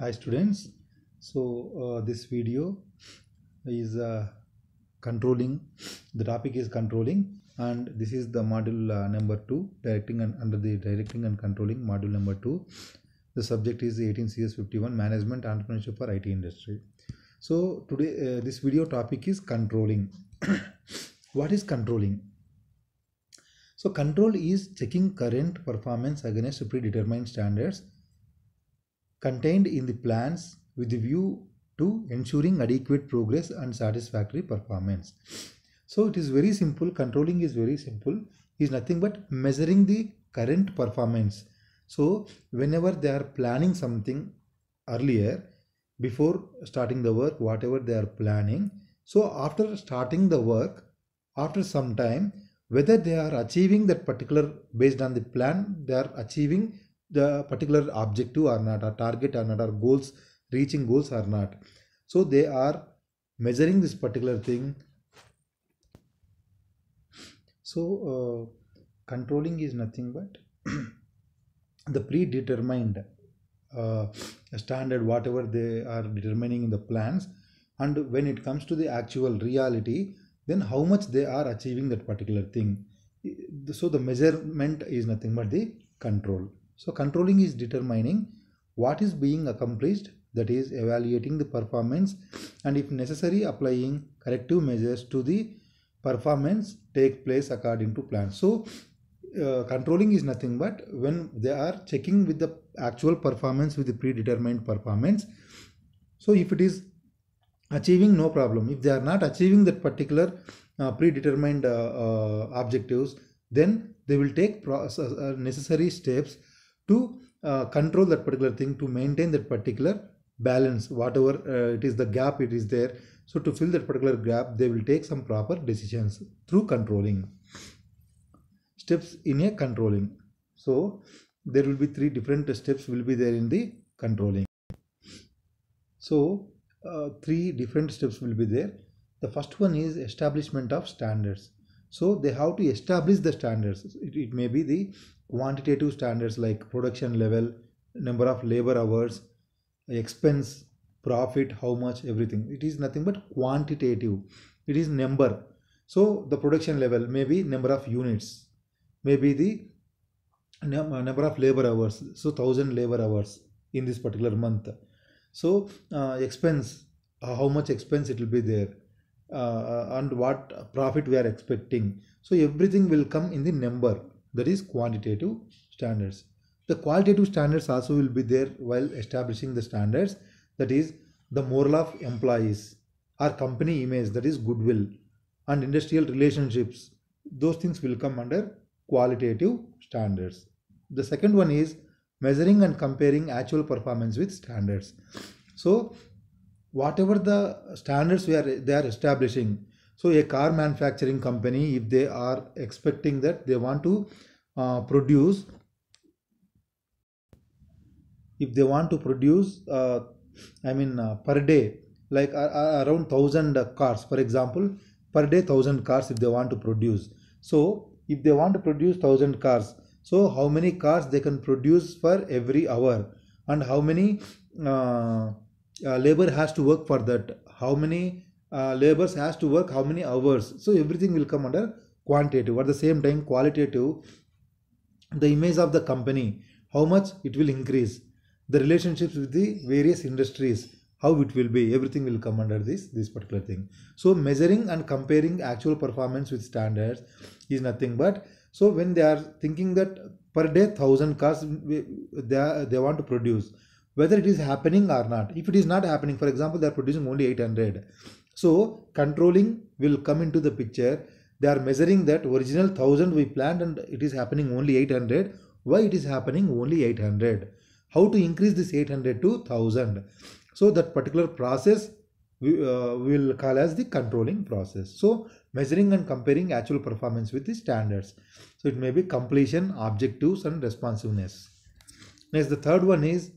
Hi students. This video is controlling. The topic is controlling, and this is the module number 2, directing and under the directing and controlling module number 2. The subject is 18 CS 51 management entrepreneurship for IT industry. So today this video topic is controlling. What is controlling? So control is checking current performance against predetermined standards contained in the plans with the view to ensuring adequate progress and satisfactory performance. So it is very simple. Controlling is very simple. Is nothing but measuring the current performance. So whenever they are planning something earlier, before starting the work, whatever they are planning, so after starting the work, after some time, whether they are achieving that particular, based on the plan, they are achieving the particular objective or not, or target or not, or goals, reaching goals or not. So they are measuring this particular thing. So controlling is nothing but the predetermined uh, standard, whatever they are determining in the plans, and when it comes to the actual reality, then how much they are achieving that particular thing. So the measurement is nothing but the control. So controlling is determining what is being accomplished, that is evaluating the performance, and if necessary applying corrective measures to the performance take place according to plan. So controlling is nothing but when they are checking with the actual performance with the predetermined performance. So if it is achieving, no problem. If they are not achieving that particular predetermined objectives, then they will take necessary steps to control that particular thing, to maintain that particular balance, whatever it is the gap it is there. So to fill that particular gap, they will take some proper decisions through controlling. Steps in a controlling. So there will be 3 different steps will be there in the controlling. So 3 different steps will be there. The first one is establishment of standards. So they have to establish the standards. It may be the quantitative standards like production level, number of labor hours, expense, profit, how much, everything. It is nothing but quantitative. It is number. So the production level may be number of units, maybe the number of labor hours, so 1000 labor hours in this particular month. So expense, how much expense it will be there, and what profit we are expecting. So everything will come in the number, that is quantitative standards. The qualitative standards also will be there while establishing the standards, that is the moral of employees or company image, that is goodwill, and industrial relationships. Those things will come under qualitative standards. The second one is measuring and comparing actual performance with standards. So whatever the standards they are establishing, so a car manufacturing company, if they are expecting that they want to produce, if they want to produce per day, like around 1000 cars, for example, per day 1000 cars if they want to produce. So if they want to produce 1000 cars, so how many cars they can produce for every hour, and how many labor has to work for that, how many labors has to work how many hours. So everything will come under quantitative. At the same time, qualitative, the image of the company, how much it will increase, the relationships with the various industries, how it will be, everything will come under this particular thing. So measuring and comparing actual performance with standards is nothing but, so when they are thinking that per day 1000 cars they want to produce, whether it is happening or not. If it is not happening, for example, they are producing only 800, so controlling will come into the picture. They are measuring that original 1000 we planned and it is happening only 800. Why it is happening only 800? How to increase this 800 to 1000? So that particular process we will call as the controlling process. So measuring and comparing actual performance with the standards. So it may be completion, objectives, and responsiveness. Next, the third one is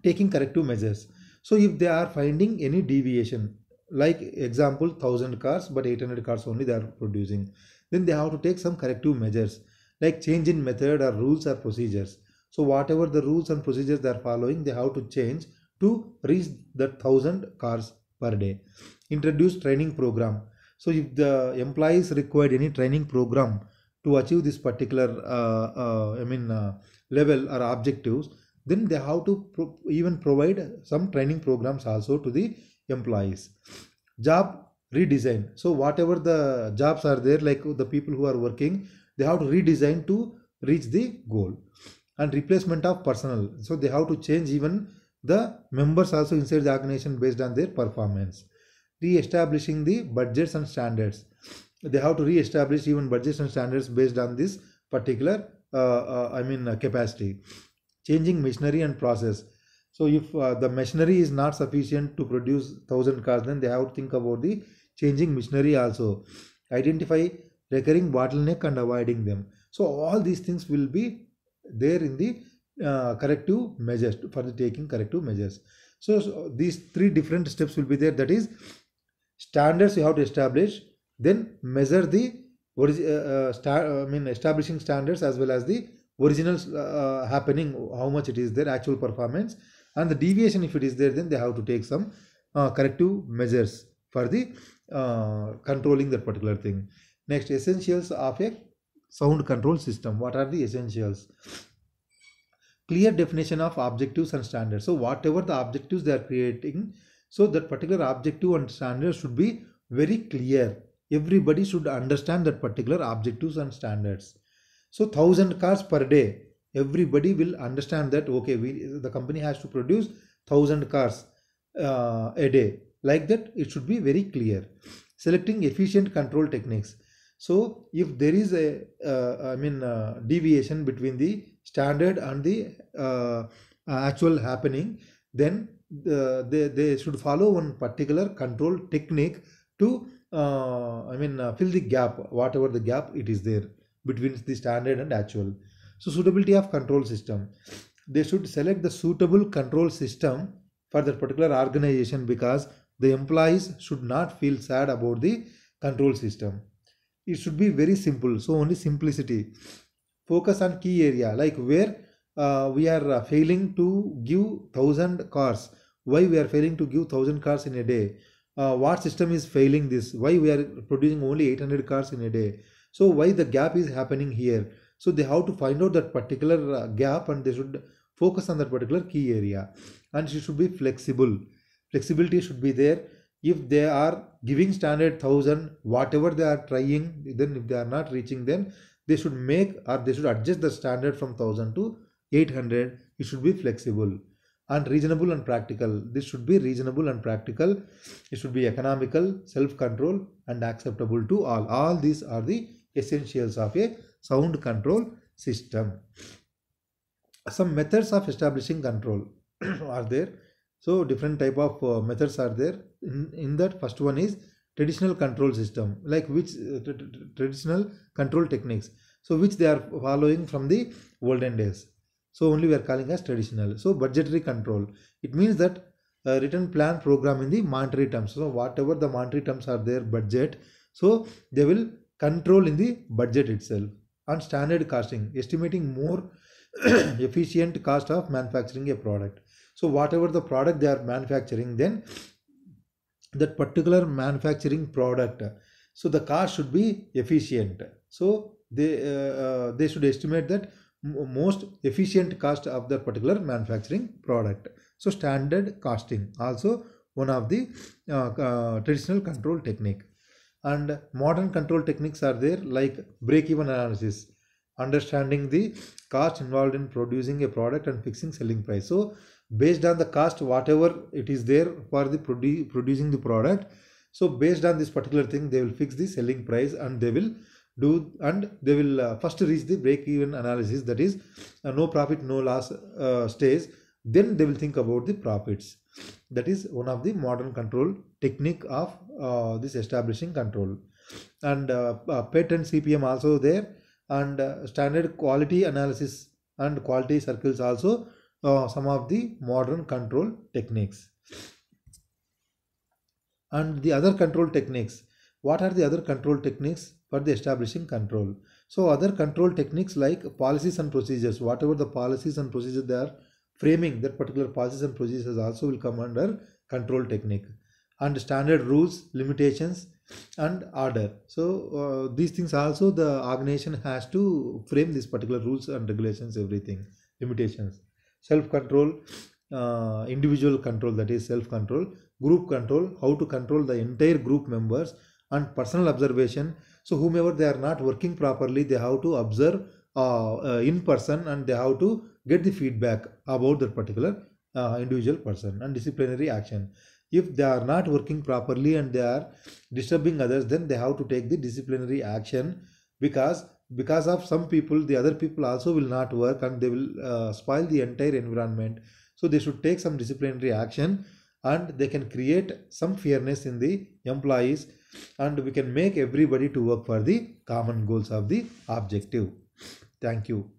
taking corrective measures. So if they are finding any deviation, like example 1000 cars but 800 cars only they are producing, then they have to take some corrective measures, like change in method or rules or procedures. So whatever the rules and procedures they are following, they have to change to reach the 1000 cars per day. Introduce training program. So if the employees required any training program to achieve this particular level or objectives, then they have to even provide some training programs also to the employees. Job redesign. So whatever the jobs are there, like the people who are working, they have to redesign to reach the goal. And replacement of personnel. So they have to change even the members also inside the organization based on their performance. Re-establishing the budgets and standards. They have to re-establish even budgets and standards based on this particular capacity. Changing machinery and process. So if the machinery is not sufficient to produce 1000 cars, then they have to think about the changing machinery also. Identify recurring bottleneck and avoiding them. So all these things will be there in the corrective measures, for the taking corrective measures. So these three different steps will be there. That is, standards you have to establish, then measure the establishing standards as well as the original happening, how much it is their actual performance, and the deviation if it is there, then they have to take some corrective measures for the controlling that particular thing. Next, essentials of a sound control system. What are the essentials? Clear definition of objectives and standards. So whatever the objectives they are creating, so that particular objective and standards should be very clear. Everybody should understand that particular objectives and standards. So 1000 cars per day, everybody will understand that okay, the company has to produce 1000 cars a day. Like that, it should be very clear. Selecting efficient control techniques. So if there is a deviation between the standard and the actual happening, then they should follow one particular control technique to fill the gap, whatever the gap it is there between the standard and actual. So suitability of control system. They should select the suitable control system for that particular organization, because the employees should not feel sad about the control system. It should be very simple. So only simplicity. Focus on key area, like where we are failing to give 1000 cars. Why we are failing to give 1000 cars in a day? What system is failing this? Why we are producing only 800 cars in a day? So why the gap is happening here? So they have to find out that particular gap, and they should focus on that particular key area. And it should be flexible. Flexibility should be there. If they are giving standard 1000, whatever they are trying, then if they are not reaching, then they should make, or they should adjust the standard from 1000 to 800. It should be flexible and reasonable and practical. This should be reasonable and practical. It should be economical, self-control, and acceptable to all. All these are the essentials of a sound control system. Some methods of establishing control are there. So different type of methods are there. In that, first one is traditional control system, like which traditional control techniques, so which they are following from the olden days. So only we are calling as traditional. So budgetary control, it means that written plan program in the monetary terms. So whatever the monetary terms are there, budget, so they will control in the budget itself. And standard costing, estimating more efficient cost of manufacturing a product. So whatever the product they are manufacturing, then that particular manufacturing product, so the cost should be efficient. So they should estimate that most efficient cost of the particular manufacturing product. So standard costing also one of the traditional control technique. And modern control techniques are there, like break-even analysis, understanding the cost involved in producing a product and fixing selling price. So based on the cost, whatever it is there for the producing the product, so based on this particular thing, they will fix the selling price, and they will first reach the break-even analysis, that is no profit no loss stage. Then they will think about the profits. That is one of the modern control technique of this establishing control. And patent CPM also there, and standard quality analysis and quality circles also some of the modern control techniques. And the other control techniques, what are the other control techniques for the establishing control? So other control techniques like policies and procedures, whatever the policies and procedures they are framing that particular policies and procedures also will come under control technique, and standard rules, limitations, and order. So these things also the organization has to frame these particular rules and regulations, everything, limitations, self control, individual control, that is self control, group control, how to control the entire group members, and personal observation. So whomever they are not working properly, they have to observe in person, and they have to get the feedback about that particular individual person, and disciplinary action. If they are not working properly and they are disturbing others, then they have to take the disciplinary action, because of some people, the other people also will not work, and they will spoil the entire environment. So they should take some disciplinary action, and they can create some fairness in the employees, and we can make everybody to work for the common goals of the objective. Thank you.